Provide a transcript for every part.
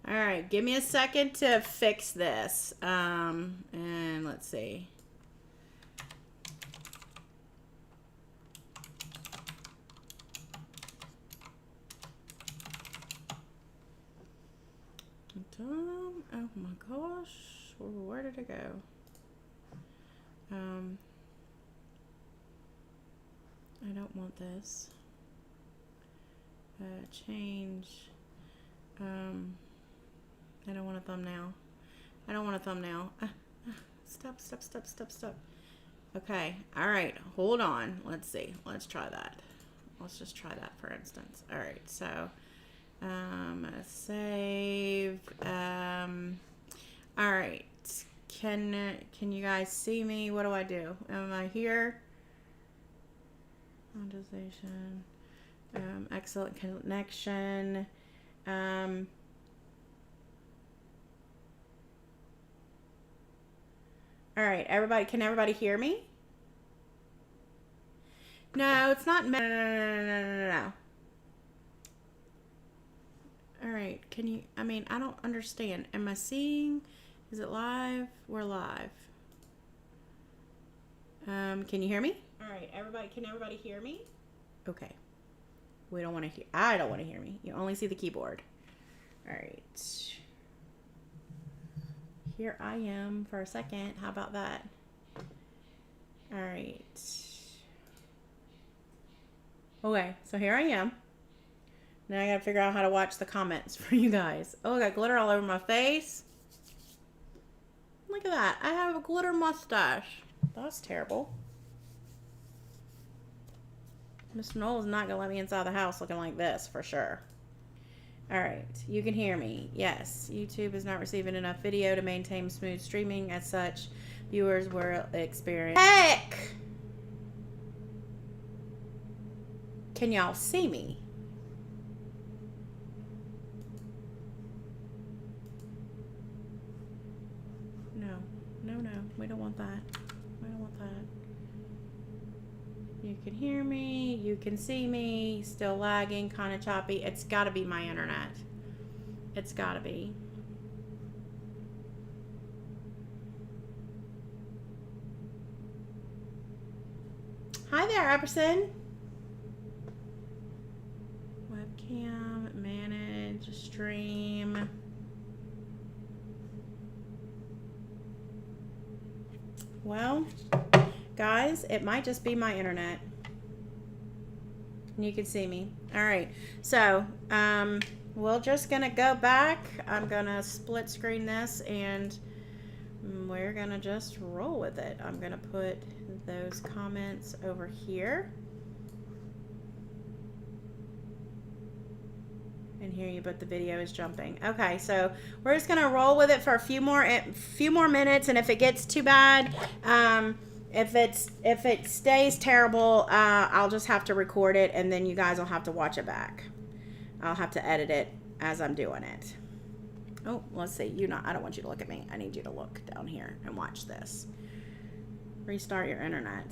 All right, give me a second to fix this. And let's see. Oh my gosh, where did it go? I don't want this. Change. I don't want a thumbnail. I don't want a thumbnail. Stop. Okay. All right. Hold on. Let's see. Let's try that. Let's just try that for instance. All right. So, save. All right. Can you guys see me? What do I do? Am I here? Monetization. Excellent connection. All right, everybody, can everybody hear me? No, it's not. No. All right, can you? I mean, I don't understand. Am I seeing? Is it live? We're live. Can you hear me? All right, everybody, can everybody hear me? Okay. We don't want to hear. I don't want to hear me. You only see the keyboard. All right. Here I am for a second. How about that? All right. Okay, so here I am. Now I gotta figure out how to watch the comments for you guys. Oh, I got glitter all over my face. Look at that. I have a glitter mustache. That's terrible. Mr. Knoll is not gonna let me inside the house looking like this for sure. All right, you can hear me. Yes, YouTube is not receiving enough video to maintain smooth streaming. As such, viewers will experience. Heck! Can y'all see me? No. We don't want that. We don't want that. You can hear me. You can see me. Still lagging, kind of choppy. It's got to be my internet. It's got to be. Hi there, Epperson. Webcam, manage, stream. Well, guys, it might just be my internet. You can see me. All right. So, we're just going to go back. I'm going to split screen this and we're going to just roll with it. I'm going to put those comments over here. And here you but the video is jumping. Okay, so we're just gonna roll with it for a few more minutes, and if it gets too bad, if it stays terrible, I'll just have to record it, and then you guys will have to watch it back. I'll have to edit it as I'm doing it. Oh, let's see. I don't want you to look at me. I need you to look down here and watch this. Restart your internet.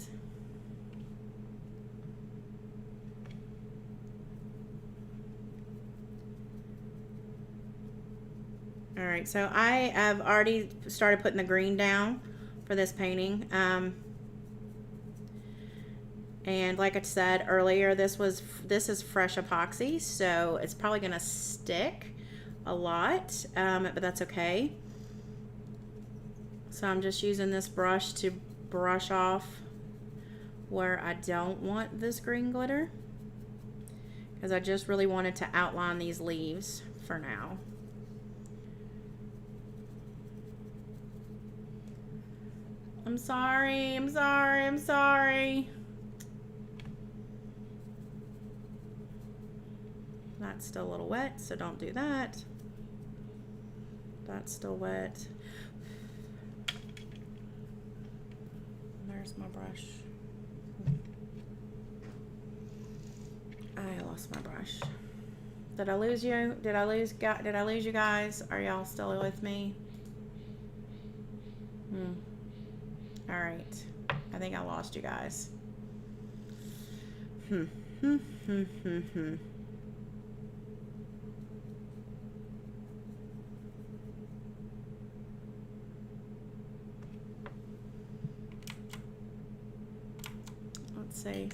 All right, so I have already started putting the green down for this painting. And like I said earlier, this is fresh epoxy, so it's probably gonna stick a lot, but that's okay. So I'm just using this brush to brush off where I don't want this green glitter, because I just really wanted to outline these leaves for now. I'm sorry. That's still a little wet, so don't do that. That's still wet. There's my brush. I lost my brush. Did I lose you? Did I lose you guys? Are y'all still with me? All right. I think I lost you guys. All see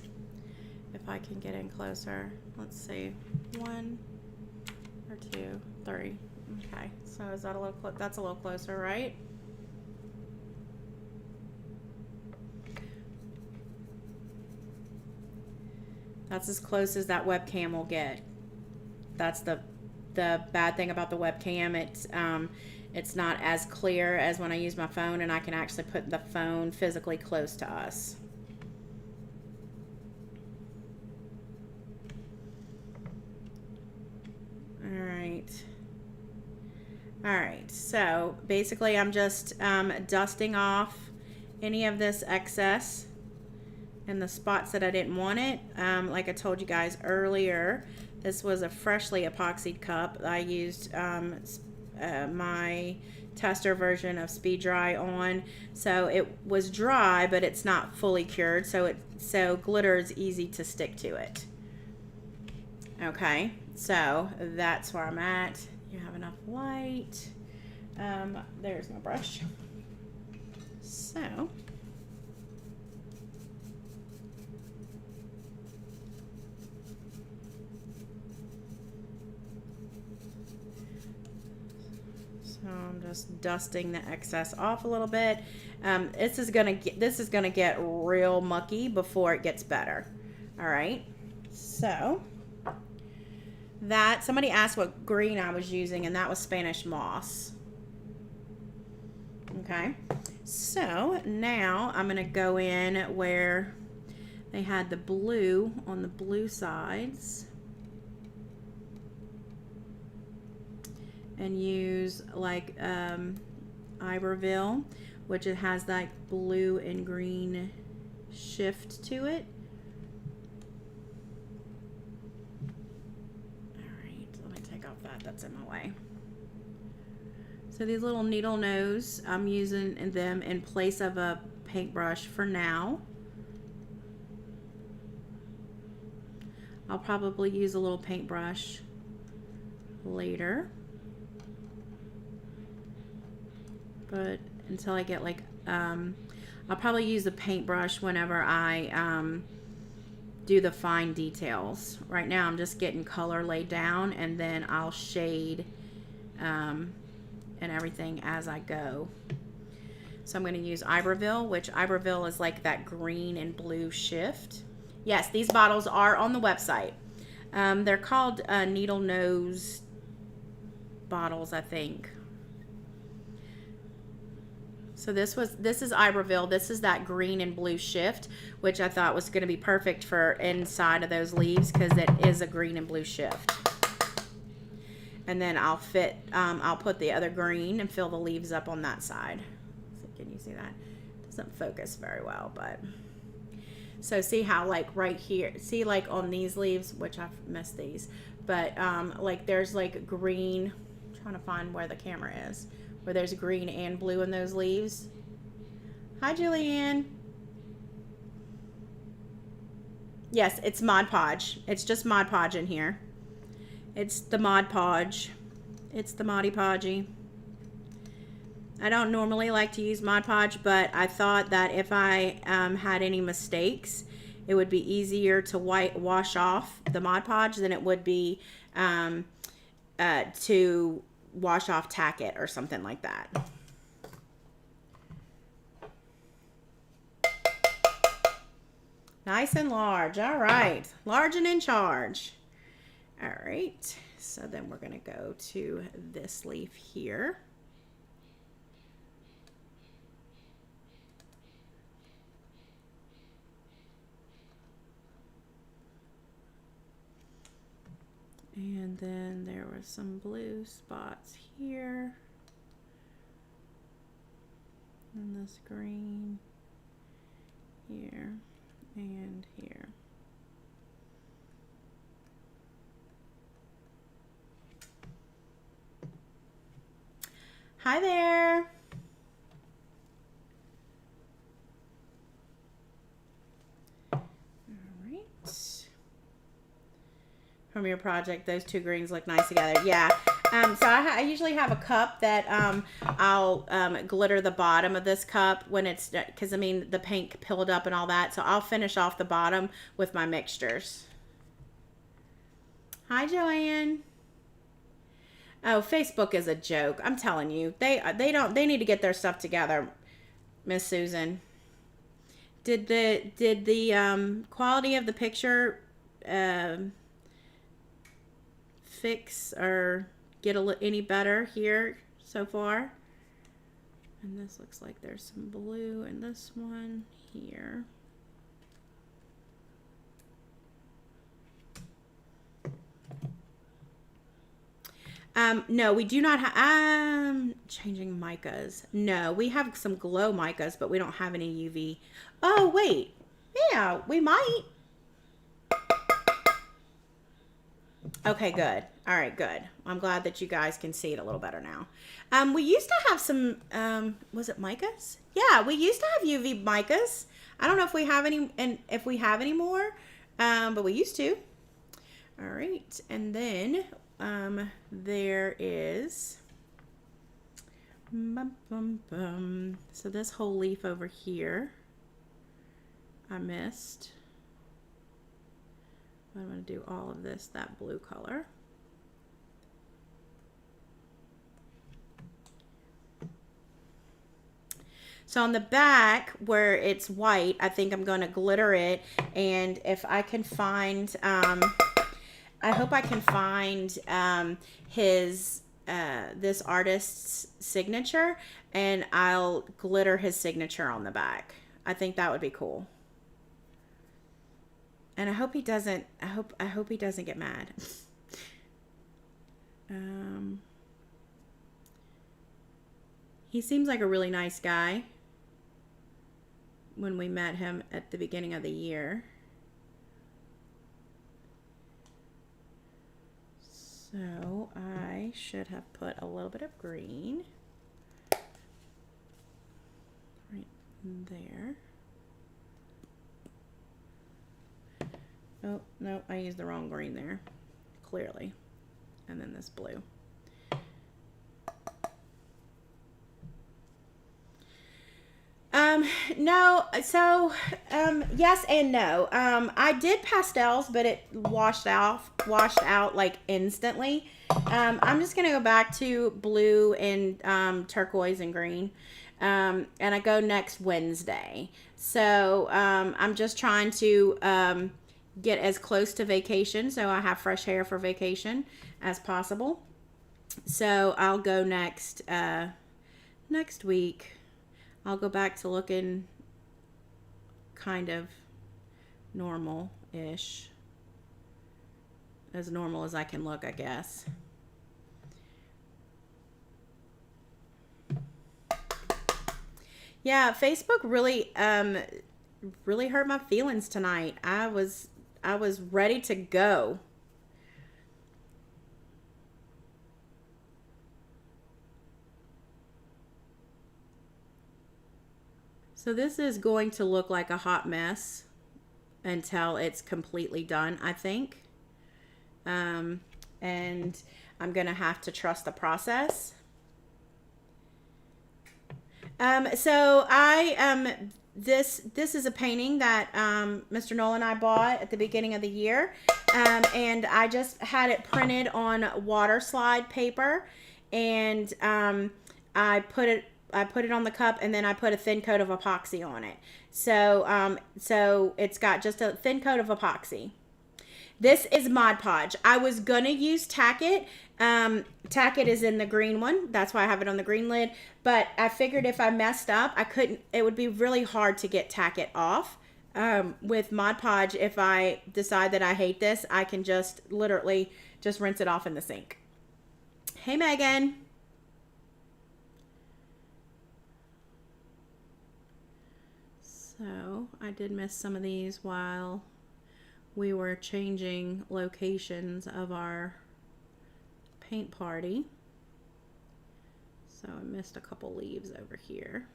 if I can get in closer. Let's see. 1 or 2, 3. Okay, so is that a little that's a little closer, right? That's as close as that webcam will get. That's the bad thing about the webcam. It's not as clear as when I use my phone, and I can actually put the phone physically close to us. All right, so basically I'm just dusting off any of this excess in the spots that I didn't want it. Like I told you guys earlier, this was a freshly epoxied cup. I used my tester version of Speed Dry on, so it was dry, but it's not fully cured, so glitter is easy to stick to it. Okay, so that's where I'm at. You have enough light. There's my brush. So I'm just dusting the excess off a little bit. This is gonna get real mucky before it gets better. All right, so that somebody asked what green I was using, and that was Spanish moss. Okay, so now I'm gonna go in where they had the blue on the blue sides and use like Iberville, which it has like blue and green shift to it. That's in my way. So these little needle nose, I'm using them in place of a paintbrush for now. I'll probably use a little paintbrush later, but until I get like I'll probably use a paintbrush whenever I do the fine details. Right now I'm just getting color laid down, and then I'll shade and everything as I go. So I'm going to use Iberville, which Iberville is like that green and blue shift. Yes, these bottles are on the website. They're called needle nose bottles, I think. So this is Iberville. This is that green and blue shift, which I thought was going to be perfect for inside of those leaves because it is a green and blue shift. And then I'll put the other green and fill the leaves up on that side. So can you see that? It doesn't focus very well, but so see how like right here, see like on these leaves, which I've missed these, but like there's like green. I'm trying to find where the camera is. Where there's green and blue in those leaves. Hi, Julianne. Yes, it's Mod Podge. It's just Mod Podge in here. It's the Mod Podge. It's the Moddy Podgy. I don't normally like to use Mod Podge, but I thought that if I had any mistakes, it would be easier to wash off the Mod Podge than it would be to wash off Tack-It or something like that. Nice and large. All right. Large and in charge. All right. So then we're going to go to this leaf here. And then there were some blue spots here. And this green here and here. Hi there. All right. From your project, those two greens look nice together. Yeah, So I usually have a cup that I'll glitter the bottom of this cup when it's, because I mean the paint pilled up and all that. So I'll finish off the bottom with my mixtures. Hi, Joanne. Oh, Facebook is a joke. I'm telling you, they need to get their stuff together, Miss Susan. Did the quality of the picture fix or get any better here so far? And this looks like there's some blue in this one here. No, we do not have, changing micas. No, we have some glow micas, but we don't have any UV. Oh, wait. Yeah, we might. Okay, good. All right, good. I'm glad that you guys can see it a little better now. We used to have some, was it micas? Yeah, we used to have UV micas. I don't know if we have any, and if we have any more, but we used to. All right, and then there is, so this whole leaf over here, I missed. I'm going to do all of this, that blue color. So on the back where it's white, I think I'm going to glitter it. And if I can find, I hope I can find his, this artist's signature, and I'll glitter his signature on the back. I think that would be cool. And I hope he doesn't, I hope he doesn't get mad. He seems like a really nice guy when we met him at the beginning of the year. So I should have put a little bit of green right there. Oh, no, I used the wrong green there, clearly. And then this blue. No, so, yes and no. I did pastels, but it washed out like instantly. I'm just gonna go back to blue and turquoise and green. And I go next Wednesday. So, I'm just trying to get as close to vacation, so I have fresh hair for vacation as possible. So I'll go next week. I'll go back to looking kind of normal-ish, as normal as I can look, I guess. Yeah, Facebook really really hurt my feelings tonight. I was ready to go. So this is going to look like a hot mess until it's completely done, I think. And I'm going to have to trust the process. So this is a painting that Mr. Noel and I bought at the beginning of the year, and I just had it printed on water slide paper, and I put it on the cup, and then I put a thin coat of epoxy on it. So so it's got just a thin coat of epoxy. This is Mod Podge. I was gonna use Tack-It. Tack-It is in the green one. That's why I have it on the green lid. But I figured if I messed up, I couldn't. It would be really hard to get Tack-It off. With Mod Podge, if I decide that I hate this, I can just literally just rinse it off in the sink. Hey, Megan. So I did miss some of these while we were changing locations of our paint party. So I missed a couple leaves over here.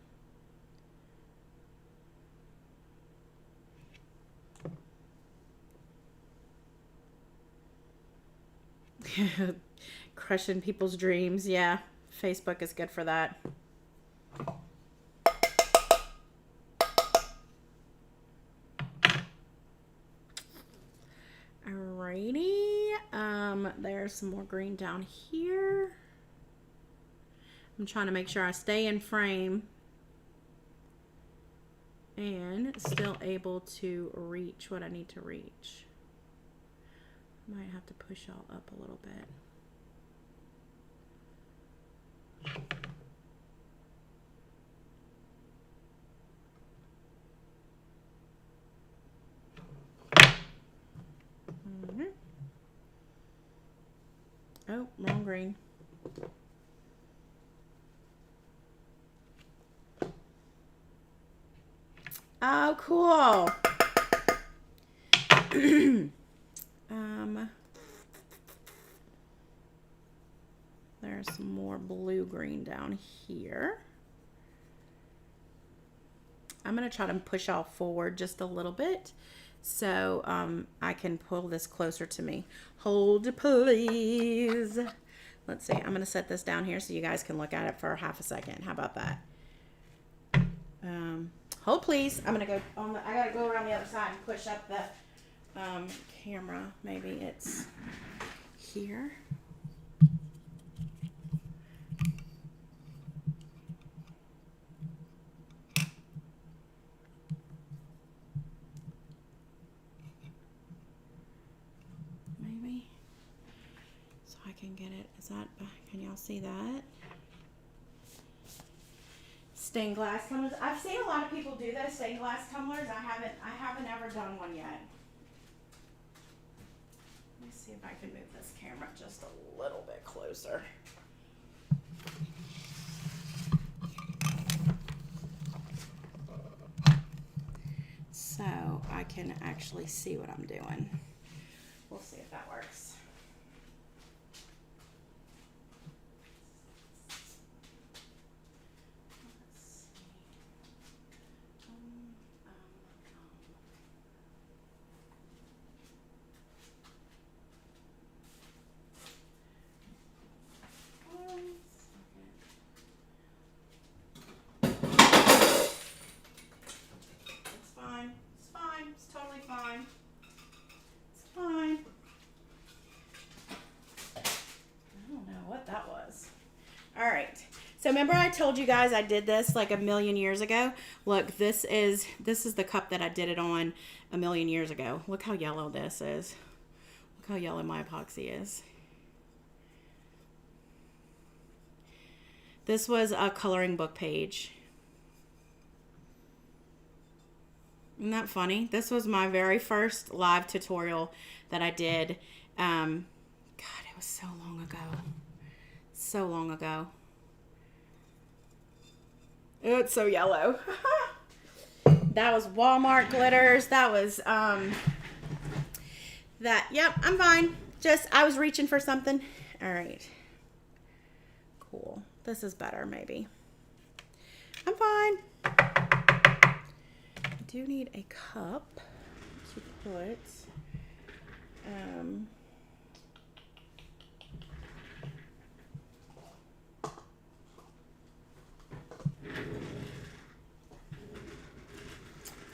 crushing people's dreams. Yeah, Facebook is good for that. Alrighty. There's some more green down here. I'm trying to make sure I stay in frame and still able to reach what I need to reach. Might have to push y'all up a little bit. Oh, wrong green. Oh, cool. There's some more blue-green down here. I'm going to try to push all forward just a little bit so I can pull this closer to me. Hold, please. Let's see. I'm going to set this down here so you guys can look at it for half a second. How about that? Hold, please. I'm going to go on the, I got to go around the other side and push up the camera. Maybe it's here. Maybe. So I can get it. Is that, can y'all see that? Stained glass tumblers. I've seen a lot of people do those stained glass tumblers. I haven't ever done one yet. Let me see if I can move this camera just a little bit closer. So I can actually see what I'm doing. We'll see if that works. So remember I told you guys I did this like a million years ago? Look, this is the cup that I did it on a million years ago. Look how yellow this is. Look how yellow my epoxy is. This was a coloring book page. Isn't that funny? This was my very first live tutorial that I did. God, it was so long ago. So long ago. Oh, it's so yellow. That was Walmart glitters. That was, yep, I'm fine. Just, I was reaching for something. All right. Cool. This is better, maybe. I'm fine. I do need a cup to put,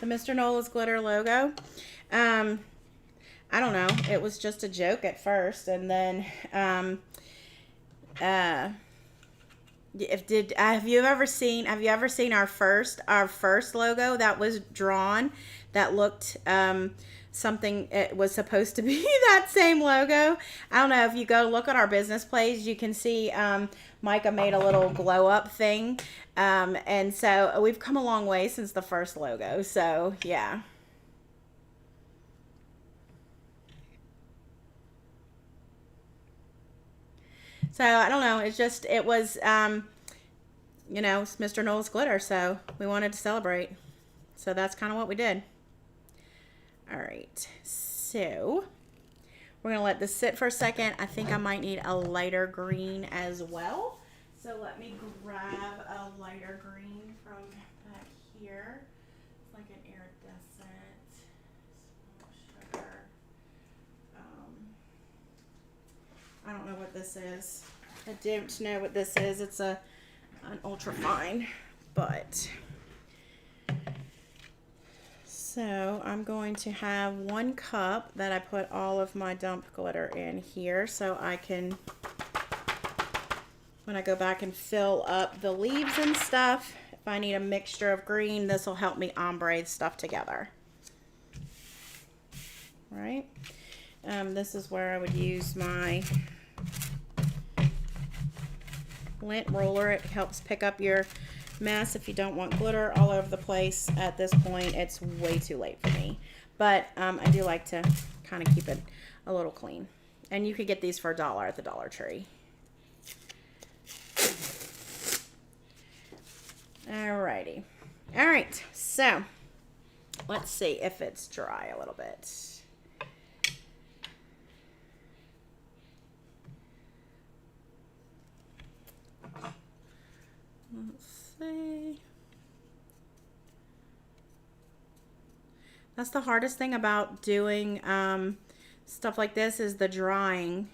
the Mr. Nola's glitter logo. I don't know. It was just a joke at first, and then have you ever seen our first logo that was drawn that looked something, it was supposed to be that same logo. I don't know, if you go look at our business page, you can see Micah made a little glow up thing, and so we've come a long way since the first logo. So yeah. So I don't know, it's just, it was you know, it's Mr. Nola's glitter, so we wanted to celebrate. So that's kind of what we did. All right, so we're gonna let this sit for a second. I think I might need a lighter green as well. So let me grab a lighter green from back here. It's like an iridescent small sugar. I don't know what this is. I don't know what this is. It's an ultra fine, but so I'm going to have 1 cup that I put all of my dumped glitter in here, so I can, when I go back and fill up the leaves and stuff, if I need a mixture of green, this will help me ombre stuff together. Right? This is where I would use my lint roller. It helps pick up your mess if you don't want glitter all over the place. At this point, it's way too late for me. But I do like to kind of keep it a little clean. And you could get these for $1 at the Dollar Tree. Alrighty. Alright, so let's see if it's dry a little bit. Let's see. That's the hardest thing about doing stuff like this is the drying.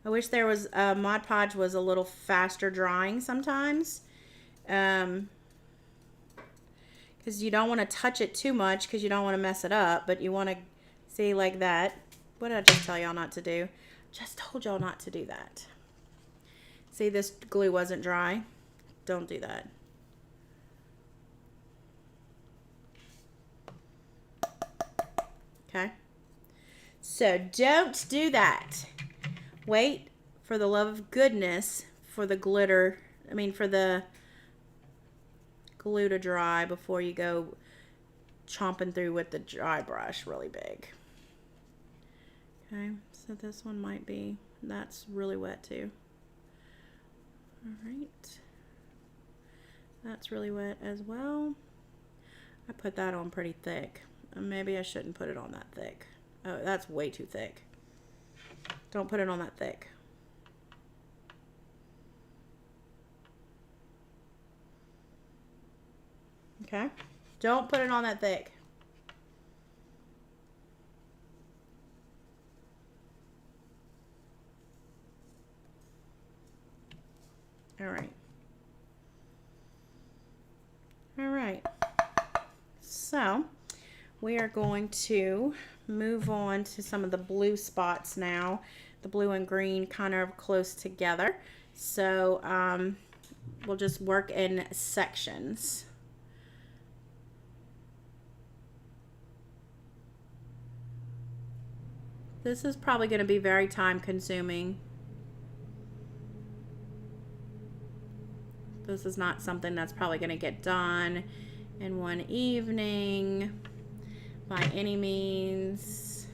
I wish there was Mod Podge was a little faster drying sometimes. Because you don't want to touch it too much because you don't want to mess it up, but you want to see like that. What did I just tell y'all not to do? Just told y'all not to do that. See, this glue wasn't dry. Don't do that. Okay. So don't do that. Wait, for the love of goodness, for the glitter, for the glue to dry before you go chomping through with the dry brush really big. Okay, so this one might be, that's really wet too. All right. That's really wet as well. I put that on pretty thick. Maybe I shouldn't put it on that thick. Oh, that's way too thick. Don't put it on that thick. Okay? Don't put it on that thick. All right. All right. So we are going to move on to some of the blue spots now. The blue and green kind of close together. So we'll just work in sections. This is probably going to be very time consuming. This is not something that's probably going to get done in one evening by any means.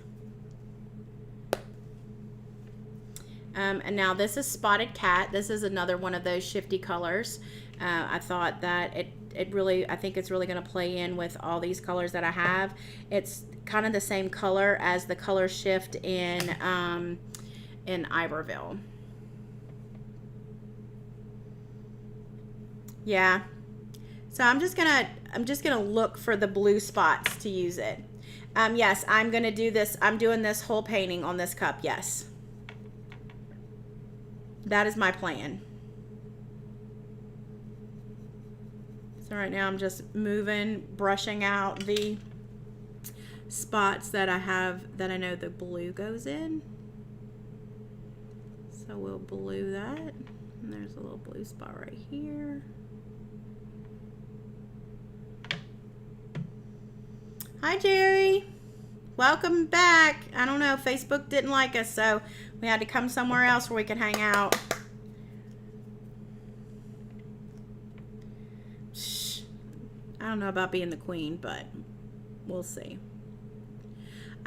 And now this is Spotted Cat. This is another one of those shifty colors. I thought that I think it's really going to play in with all these colors that I have. It's kind of the same color as the color shift in Iberville. Yeah. So I'm just gonna look for the blue spots to use it. Yes, I'm gonna do this. I'm doing this whole painting on this cup. Yes. That is my plan. So right now I'm just moving, brushing out the spots that I have that I know the blue goes in. So we'll blue that. And there's a little blue spot right here. Hi, Jerry. Welcome back. I don't know, Facebook didn't like us, so we had to come somewhere else where we could hang out. Shh. I don't know about being the queen, but we'll see.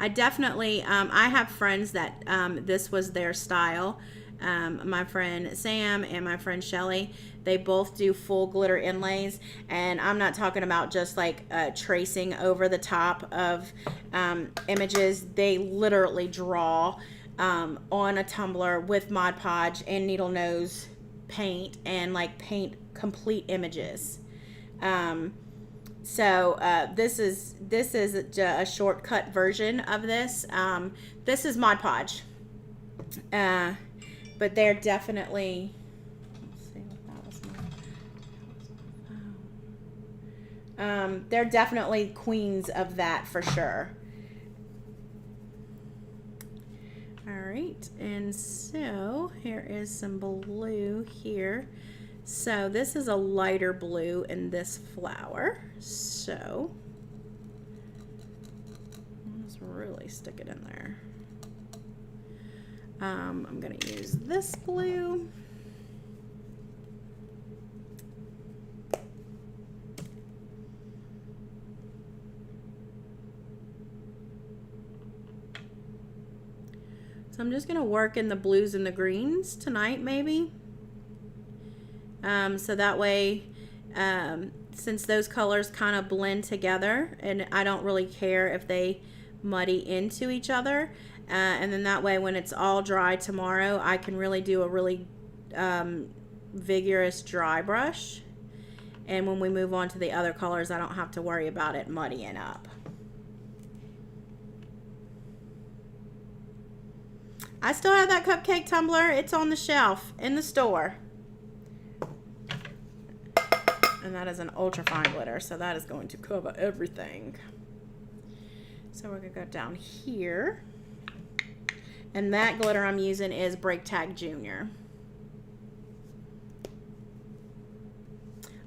I definitely, I have friends that this was their style. My friend Sam and my friend Shelly, they both do full glitter inlays, and I'm not talking about just like tracing over the top of images. They literally draw on a tumbler with Mod Podge and needle nose paint and like paint complete images. So this is a shortcut version of this. This is Mod Podge. but they're definitely, let's see what that was. They're definitely queens of that for sure. All right, and so here is some blue here. So this is a lighter blue in this flower. So let's really stick it in there. I'm gonna use this blue. So I'm just going to work in the blues and the greens tonight, maybe. So that way, since those colors kind of blend together, and I don't really care if they muddy into each other. And then that way, when it's all dry tomorrow, I can really do a really vigorous dry brush. And when we move on to the other colors, I don't have to worry about it muddying up. I still have that cupcake tumbler. It's on the shelf in the store. And that is an ultra fine glitter, so that is going to cover everything. So we're going to go down here. And that glitter I'm using is Break Tag Junior.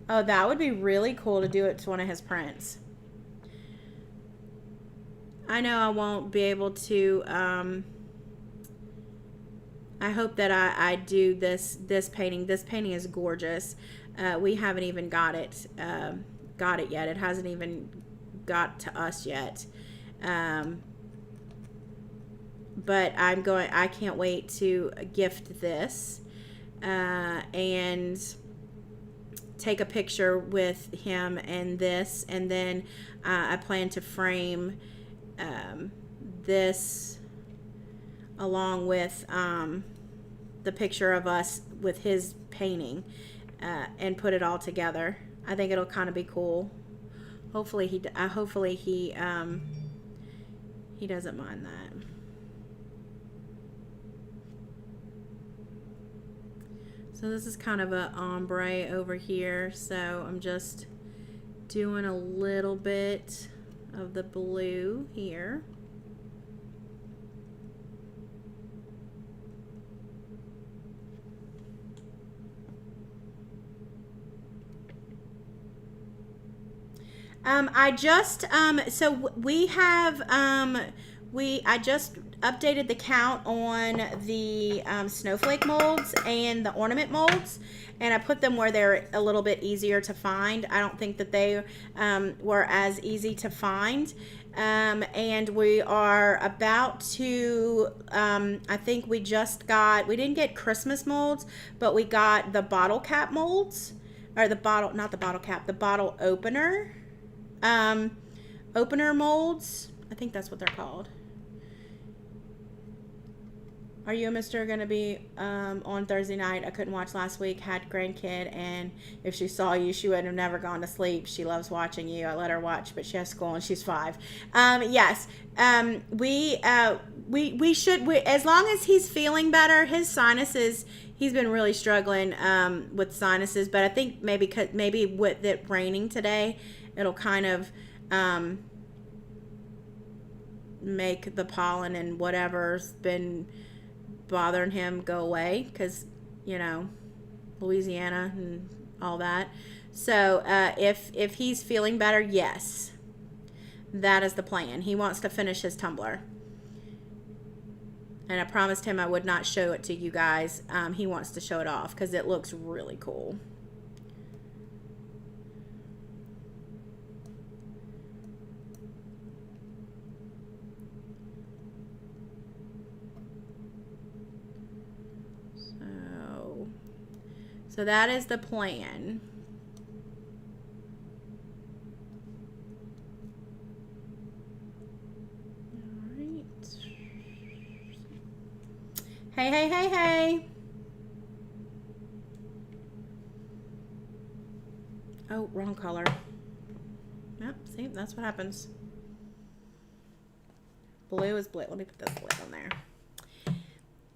Oh, that would be really cool to do it to one of his prints. I know I won't be able to... I hope that I do this painting. This painting is gorgeous. We haven't even got it yet. It hasn't even got to us yet. But I can't wait to gift this and take a picture with him and this, and then I plan to frame this along with the picture of us with his painting and put it all together. I think it'll kind of be cool. Hopefully he doesn't mind that. So this is kind of a ombre over here, so I'm just doing a little bit of the blue here. I just updated the count on the snowflake molds and the ornament molds, and I put them where they're a little bit easier to find. I don't think that they were as easy to find. And we are about to, I think we didn't get Christmas molds, but we got the bottle cap molds, or the bottle opener. Opener molds. I think that's what they're called. Are You a Mister going to be on Thursday night? I couldn't watch last week. Had grandkid, and if she saw you, she would have never gone to sleep. She loves watching you. I let her watch, but she has school and she's 5. Yes. We as long as he's feeling better. His sinuses. He's been really struggling with sinuses, but I think maybe with it raining today, it'll kind of make the pollen and whatever's been bothering him go away, because Louisiana and all that. So if he's feeling better, yes, that is the plan. He wants to finish his tumbler, and I promised him I would not show it to you guys. He wants to show it off because it looks really cool. So that is the plan. All right. Hey. Oh, wrong color. Yep, see, that's what happens. Blue is blue. Let me put this blue on there.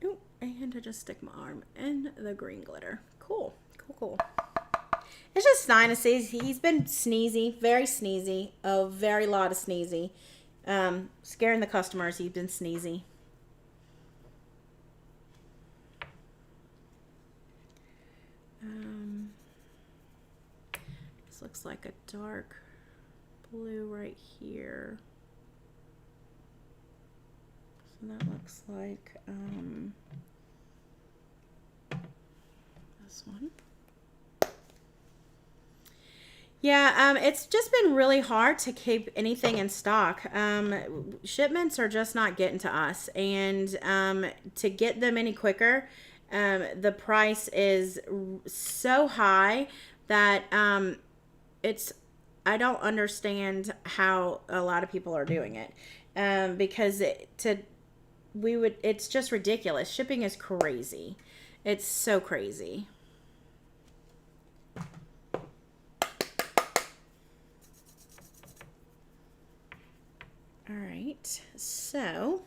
Ooh, And I just stick my arm in the green glitter. Cool, cool, cool. It's just sinuses. He's been sneezy, very sneezy. A very lot of sneezy. Scaring the customers. He's been sneezy. This looks like a dark blue right here. So that looks like this one. Yeah, it's just been really hard to keep anything in stock. Shipments are just not getting to us, and to get them any quicker, the price is so high that I don't understand how a lot of people are doing it, because it's just ridiculous. Shipping is crazy. It's so crazy. All right, so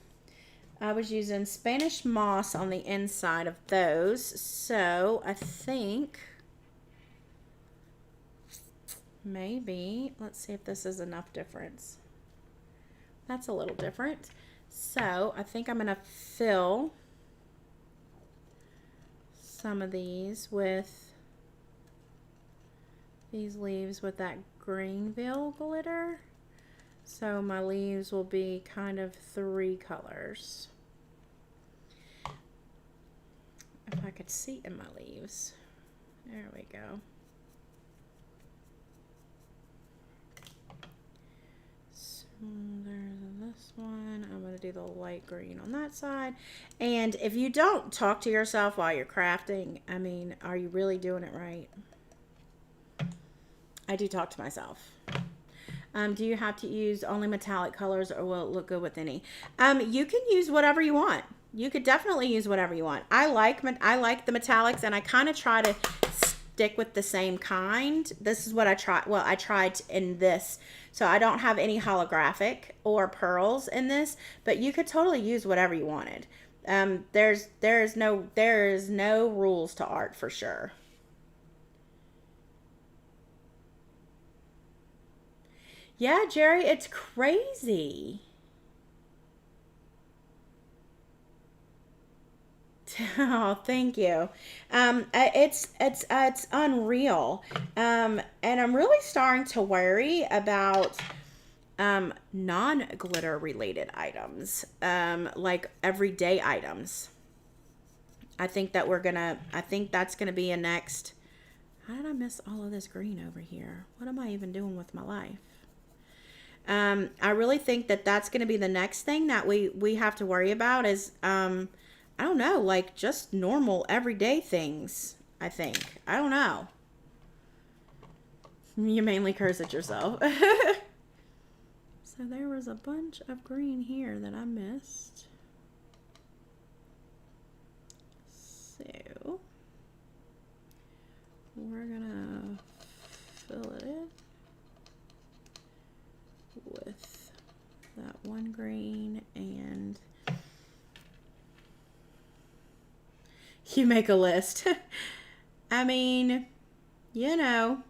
I was using Spanish moss on the inside of those, so I think maybe, let's see if this is enough difference. That's a little different. So I think I'm gonna fill some of these with these leaves with that Greenville glitter. So my leaves will be kind of 3 colors. If I could see in my leaves. There we go. So there's this one. I'm going to do the light green on that side. And if you don't talk to yourself while you're crafting, I mean, are you really doing it right? I do talk to myself. Do you have to use only metallic colors, or will it look good with any? You can use whatever you want. You could definitely use whatever you want. I like the metallics, and I kind of try to stick with the same kind. This is what I tried. Well, I tried in this, so I don't have any holographic or pearls in this, but you could totally use whatever you wanted. There is no rules to art for sure. Yeah, Jerry, it's crazy. Oh, thank you. It's unreal. And I'm really starting to worry about non-glitter related items, like everyday items. I think that's gonna be a next. How did I miss all of this green over here? What am I even doing with my life? I really think that that's going to be the next thing that we have to worry about is, I don't know, like just normal everyday things, I think. I don't know. You mainly curse at yourself. So there was a bunch of green here that I missed. So we're going to fill it in with that one green, and you make a list. I mean, you know,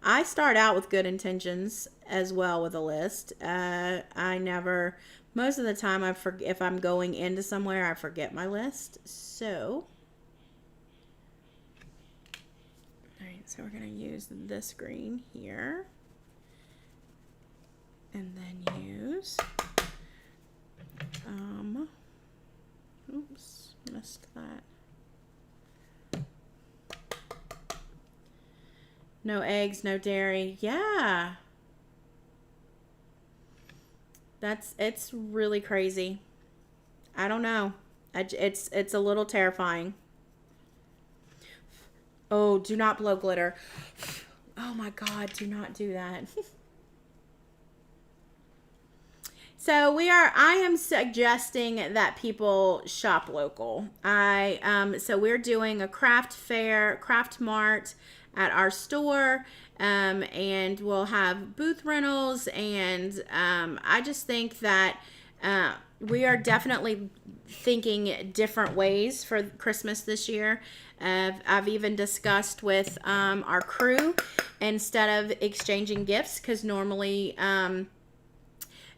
I start out with good intentions as well with a list. Most of the time if I'm going into somewhere, I forget my list. So, all right, so we're going to use this green here. And then use, oops, missed that. No eggs, no dairy. Yeah. It's really crazy. I don't know. It's a little terrifying. Oh, do not blow glitter. Oh my God, do not do that. So I am suggesting that people shop local. So we're doing a craft mart at our store, and we'll have booth rentals, and I just think that We are definitely thinking different ways for Christmas this year. I've even discussed with our crew, instead of exchanging gifts, because normally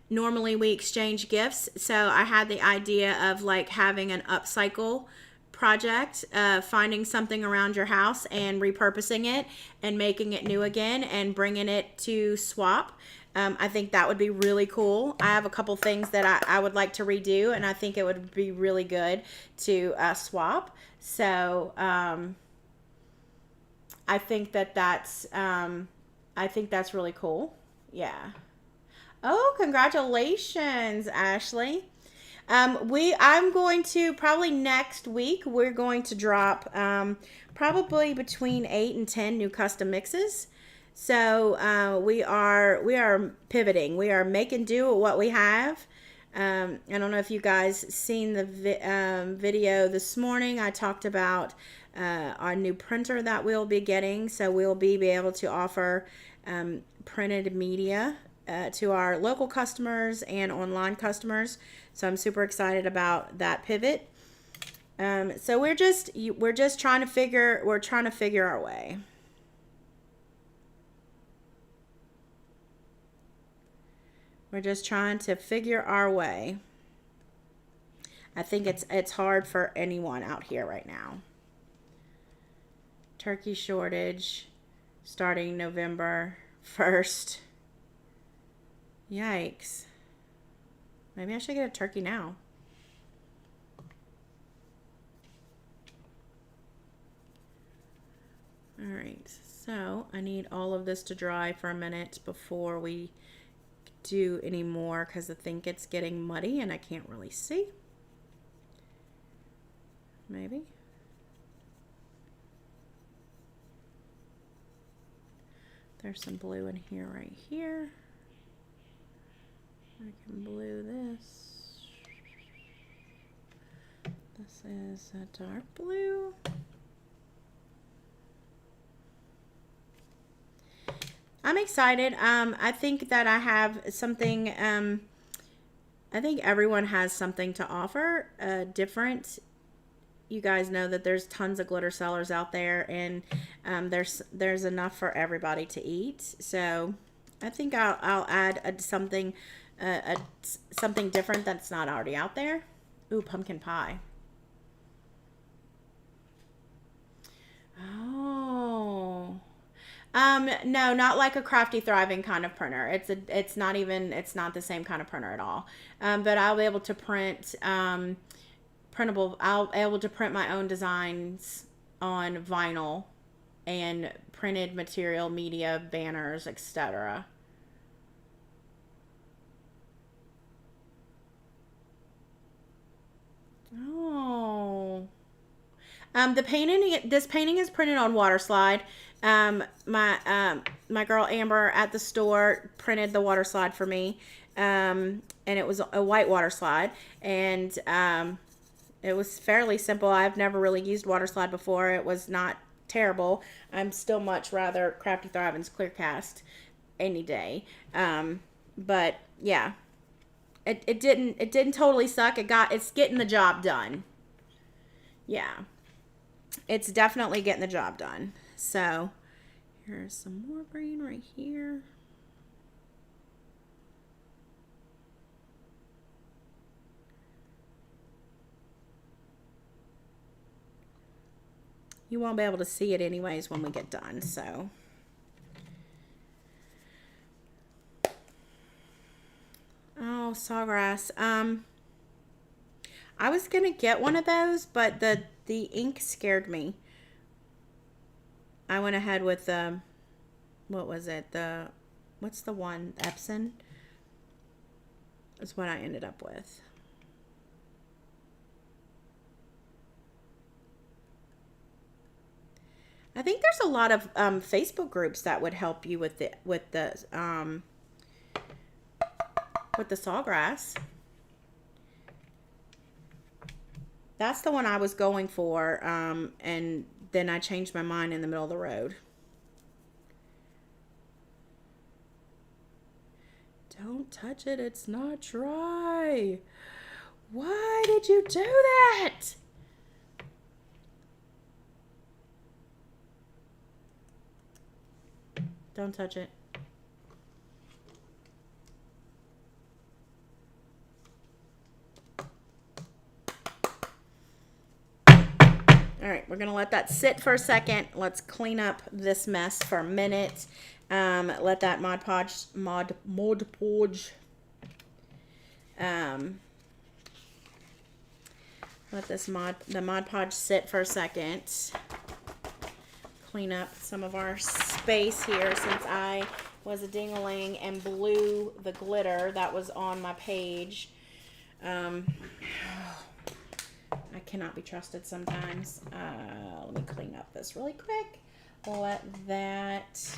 we exchange gifts. So I had the idea of like having an upcycle project, finding something around your house and repurposing it and making it new again and bringing it to swap. I think that would be really cool. I have a couple things that I would like to redo, and I think it would be really good to swap. So I think that's really cool. Yeah. Oh, congratulations, Ashley. I'm going to probably next week. We're going to drop probably between 8 and 10 new custom mixes. So we are pivoting. We are making do with what we have. I don't know if you guys seen the video this morning. I talked about our new printer that we'll be getting. So we'll be able to offer printed media to our local customers and online customers. So I'm super excited about that pivot. So we're just trying to figure our way. We're just trying to figure our way. I think it's hard for anyone out here right now. Turkey shortage starting November 1st. Yikes. Maybe I should get a turkey now. All right, so I need all of this to dry for a minute before we do any more, because I think it's getting muddy and I can't really see. Maybe. There's some blue in here right here. I can blue this. This is a dark blue. I'm excited. I think that I have something, I think everyone has something to offer, different. You guys know that there's tons of glitter sellers out there, and there's enough for everybody to eat. So I think I'll add something different that's not already out there. Ooh, pumpkin pie. Oh. No, not like a Crafty Thriving kind of printer. It's not the same kind of printer at all. But I'll be able to print I'll be able to print my own designs on vinyl and printed material, media, banners, etc. Oh. This painting is printed on water slide. My girl Amber at the store printed the water slide for me. And it was a white water slide, and it was fairly simple. I've never really used water slide before. It was not terrible. I'm still much rather Crafty Thriving's Clearcast any day. But yeah, it didn't totally suck. It's getting the job done. Yeah, it's definitely getting the job done. So here's some more green right here. You won't be able to see it anyways when we get done, so. Oh, sawgrass. I was gonna get one of those, but the ink scared me. I went ahead with what was it? What's the one? Epson? That's what I ended up with. I think there's a lot of Facebook groups that would help you with the sawgrass. That's the one I was going for, and then I changed my mind in the middle of the road. Don't Don't touch it. It's not dry. Why did you do that? Don't touch it. All right, we're going to let that sit for a second. Let's clean up this mess for a minute. Let that Mod Podge, let the Mod Podge sit for a second. Clean up some of our space here since I was a ding-a-ling and blew the glitter that was on my page. I cannot be trusted sometimes. Let me clean up this really quick. Let that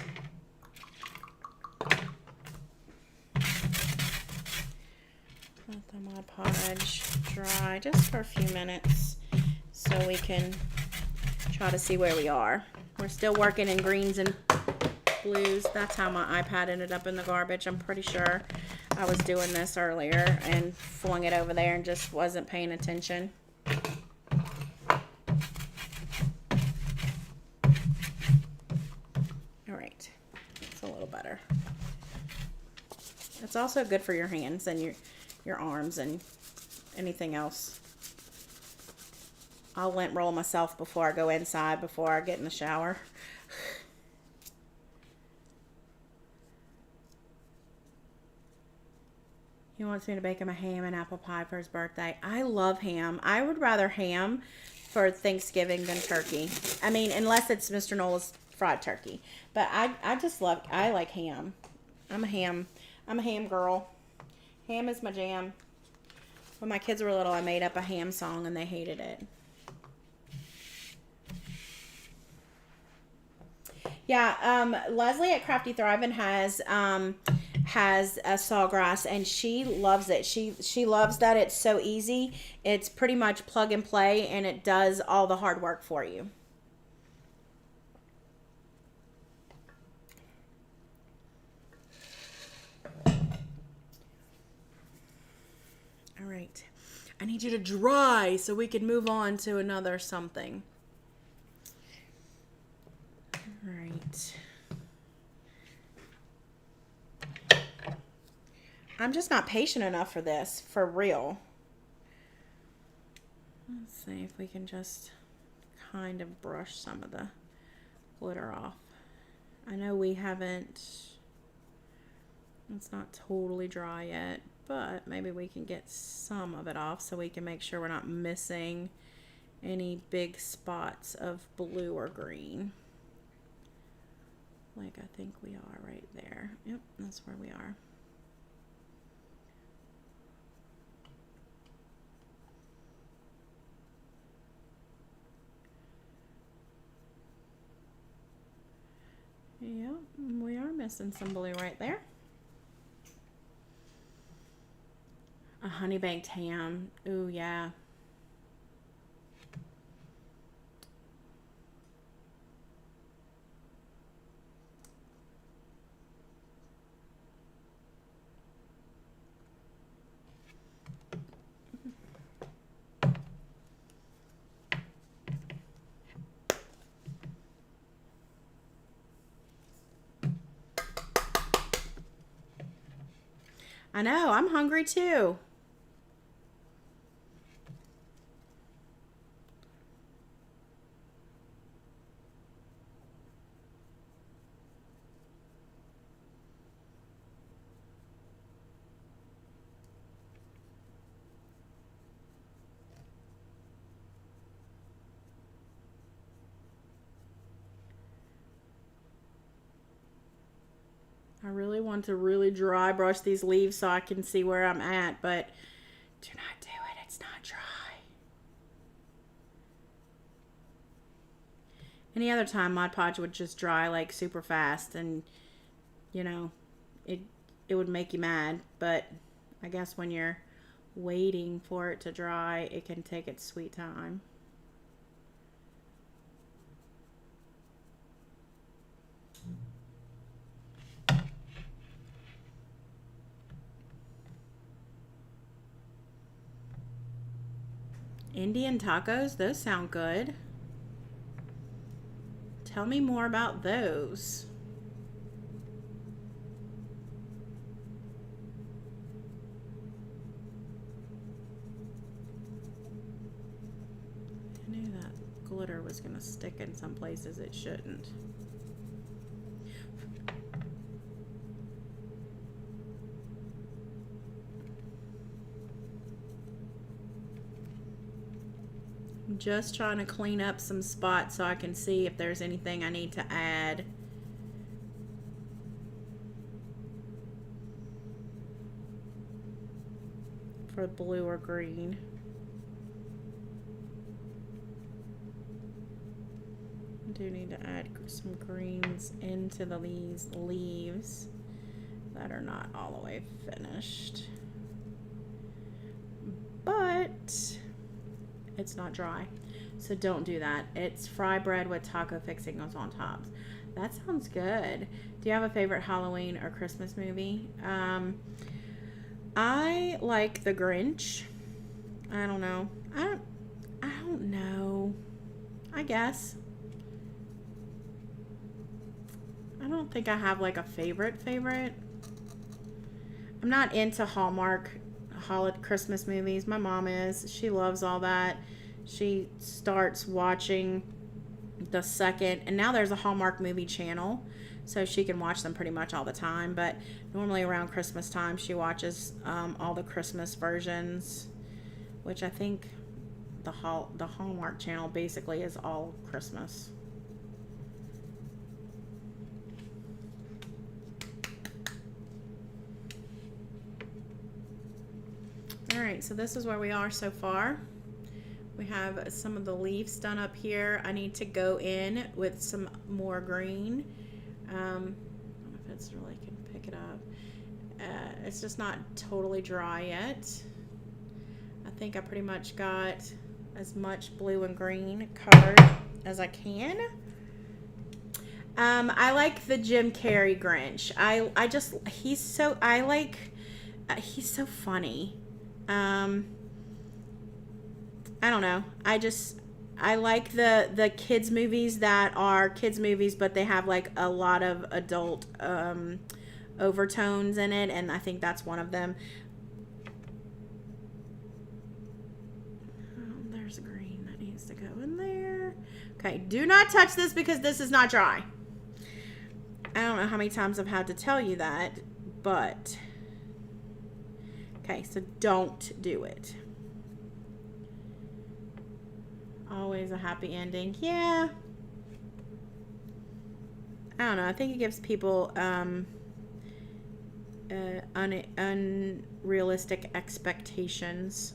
let the Mod Podge dry just for a few minutes so we can try to see where we are. We're still working in greens and blues. That's how my iPad ended up in the garbage. I'm pretty sure I was doing this earlier and flung it over there and just wasn't paying attention. All right, it's a little better. It's also good for your hands and your arms and anything else. I'll lint roll myself before I go inside, before I get in the shower. He wants me to bake him a ham and apple pie for his birthday. I love ham. I would rather ham for Thanksgiving than turkey. I mean, unless it's Mr. Nola's fried turkey. But I like ham. I'm a ham girl. Ham is my jam. When my kids were little, I made up a ham song and they hated it. Yeah, Leslie at Crafty Thriving has a sawgrass and she loves it. She loves that it's so easy. It's pretty much plug and play and it does all the hard work for you. All right. I need you to dry so we can move on to another something. All right. I'm just not patient enough for this, for real. Let's see if we can just kind of brush some of the glitter off. I know we haven't, it's not totally dry yet, but maybe we can get some of it off so we can make sure we're not missing any big spots of blue or green. Like I think we are right there. Yep, that's where we are. Yep, we are missing some blue right there. A honey baked ham. Ooh, yeah. I know, I'm hungry too. I really want to really dry brush these leaves so I can see where I'm at, but do not do it. It's not dry. Any other time Mod Podge would just dry like super fast and, you know, it would make you mad. But I guess when you're waiting for it to dry, it can take its sweet time. Indian tacos, those sound good. Tell me more about those. I knew that glitter was going to stick in some places it shouldn't. I'm just trying to clean up some spots so I can see if there's anything I need to add. For blue or green. I do need to add some greens into these leaves that are not all the way finished. But it's not dry, so don't do that. It's fry bread with taco fixings on top. That sounds good. Do you have a favorite Halloween or Christmas movie? I like The Grinch. I don't know. I don't know. I guess. I don't think I have like a favorite. I'm not into Hallmark Christmas movies. My mom is. She loves all that. She starts watching the second, and now there's a Hallmark movie channel, so she can watch them pretty much all the time. But normally around Christmas time, she watches all the Christmas versions, which I think the Hallmark channel basically is all Christmas. All right, so this is where we are so far. We have some of the leaves done up here. I need to go in with some more green. I don't know if it's really can pick it up. It's just not totally dry yet. I think I pretty much got as much blue and green covered as I can. I like the Jim Carrey Grinch. He's so funny. I don't know. I like the kids movies that are kids movies, but they have like a lot of adult overtones in it, and I think that's one of them. There's green that needs to go in there. Okay, do not touch this because this is not dry. I don't know how many times I've had to tell you that, but okay, so don't do it. Always a happy ending. Yeah. I don't know. I think it gives people unrealistic expectations.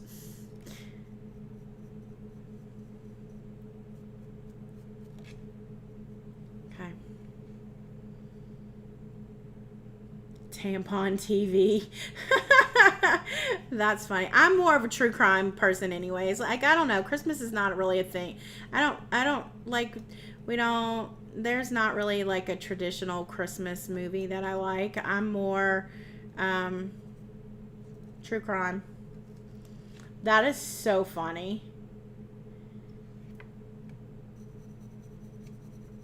Okay. Tampon TV. That's funny. I'm more of a true crime person anyways. Like, I don't know. Christmas is not really a thing. There's not really like a traditional Christmas movie that I like. I'm more true crime. That is so funny.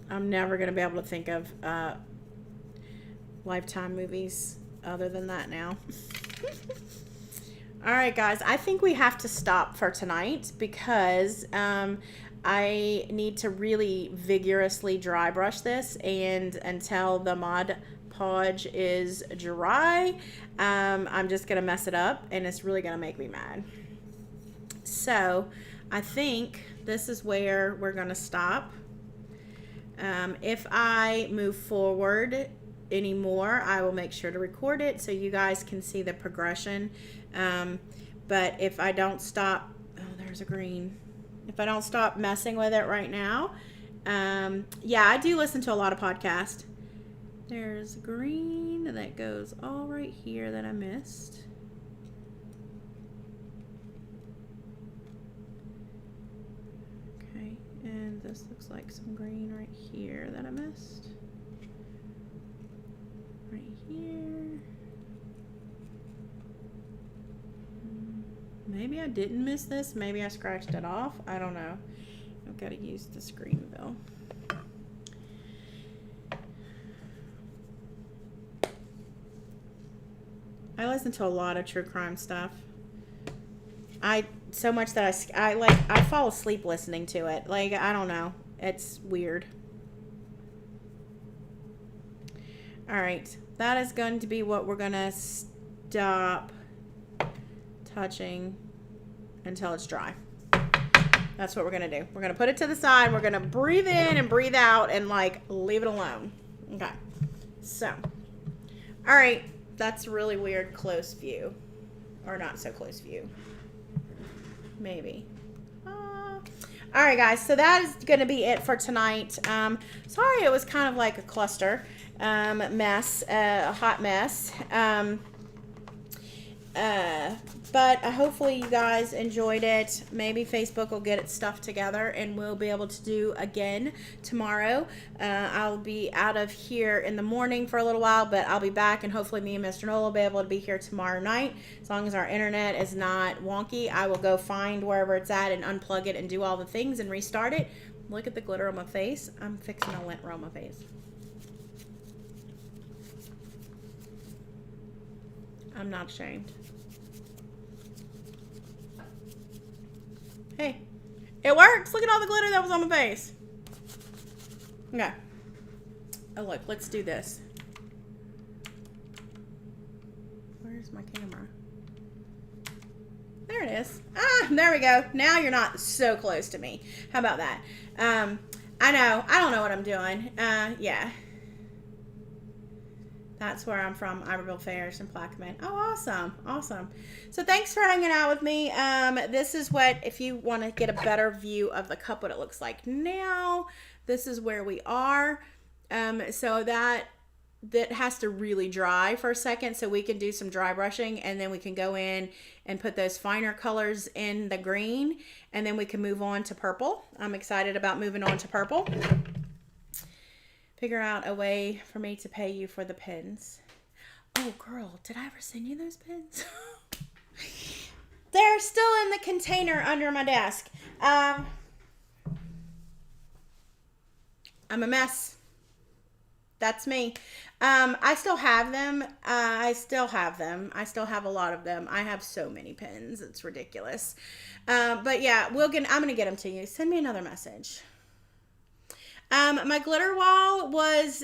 I'm never going to be able to think of Lifetime movies other than that now. All right, guys, I think we have to stop for tonight because I need to really vigorously dry brush this, and until the Mod Podge is dry, I'm just going to mess it up, and it's really going to make me mad. So I think this is where we're going to stop. If I move forward anymore, I will make sure to record it so you guys can see the progression. But if I don't stop, oh, there's a green. If I don't stop messing with it right now, yeah, I do listen to a lot of podcasts. There's green that goes all right here that I missed. Okay, and this looks like some green right here that I missed. Right here. Maybe I didn't miss this. Maybe I scratched it off. I don't know. I've got to use the screen though. I listen to a lot of true crime stuff. So much that I fall asleep listening to it. Like, I don't know. It's weird. All right. That is going to be what we're going to stop touching until it's dry. That's what we're going to do. We're going to put it to the side. We're going to breathe in and breathe out and like leave it alone. Okay. So, all right. That's really weird close view. Or not so close view. Maybe. All right, guys. So that is going to be it for tonight. Sorry it was kind of like a cluster mess, a hot mess. But hopefully you guys enjoyed it. Maybe Facebook will get its stuff together and we'll be able to do again tomorrow. I'll be out of here in the morning for a little while, but I'll be back, and hopefully me and Mr. Noel will be able to be here tomorrow night. As long as our internet is not wonky, I will go find wherever it's at and unplug it and do all the things and restart it. Look at the glitter on my face. I'm fixing a lint roll on my face. I'm not ashamed. Hey, it works. Look at all the glitter that was on my face. Okay. Oh, look, let's do this. Where's my camera? There it is. Ah, there we go. Now you're not so close to me. How about that? I know. I don't know what I'm doing. Yeah. That's where I'm from, Iberville Fairs and Plaquemine. Oh, awesome. Awesome. So thanks for hanging out with me. This is what, if you want to get a better view of the cup, what it looks like now, this is where we are. So that has to really dry for a second so we can do some dry brushing, and then we can go in and put those finer colors in the green, and then we can move on to purple. I'm excited about moving on to purple. Figure out a way for me to pay you for the pins. Oh, girl, did I ever send you those pins? They're still in the container under my desk. I'm a mess. That's me. I still have them. I still have a lot of them. I have so many pins. It's ridiculous. But yeah, I'm going to get them to you. Send me another message. My glitter wall was,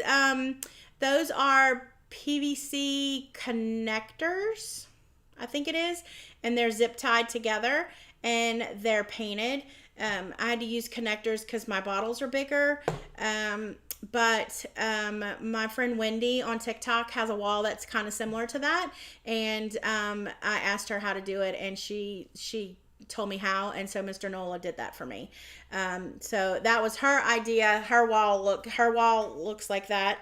those are PVC connectors, I think it is, and they're zip tied together and they're painted. I had to use connectors because my bottles are bigger. But my friend Wendy on TikTok has a wall that's kind of similar to that. And I asked her how to do it, and she told me how, and so Mr. Nola did that for me. So that was her idea. Her wall looks like that,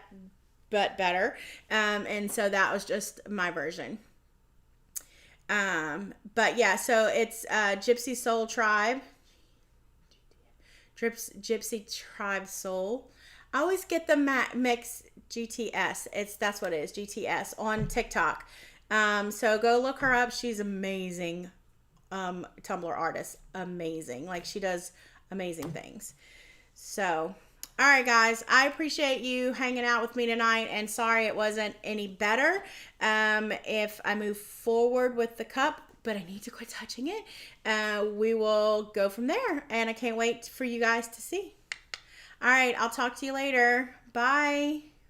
but better. And so that was just my version. But yeah, so it's Gypsy Soul Tribe. Gypsy Tribe Soul. I always get the mix GTS. That's what it is, GTS on TikTok. So go look her up. She's amazing. Tumblr artist. Amazing. Like, she does amazing things. So, all right, guys. I appreciate you hanging out with me tonight, and sorry it wasn't any better if I move forward with the cup, but I need to quit touching it. We will go from there, and I can't wait for you guys to see. All right, I'll talk to you later. Bye.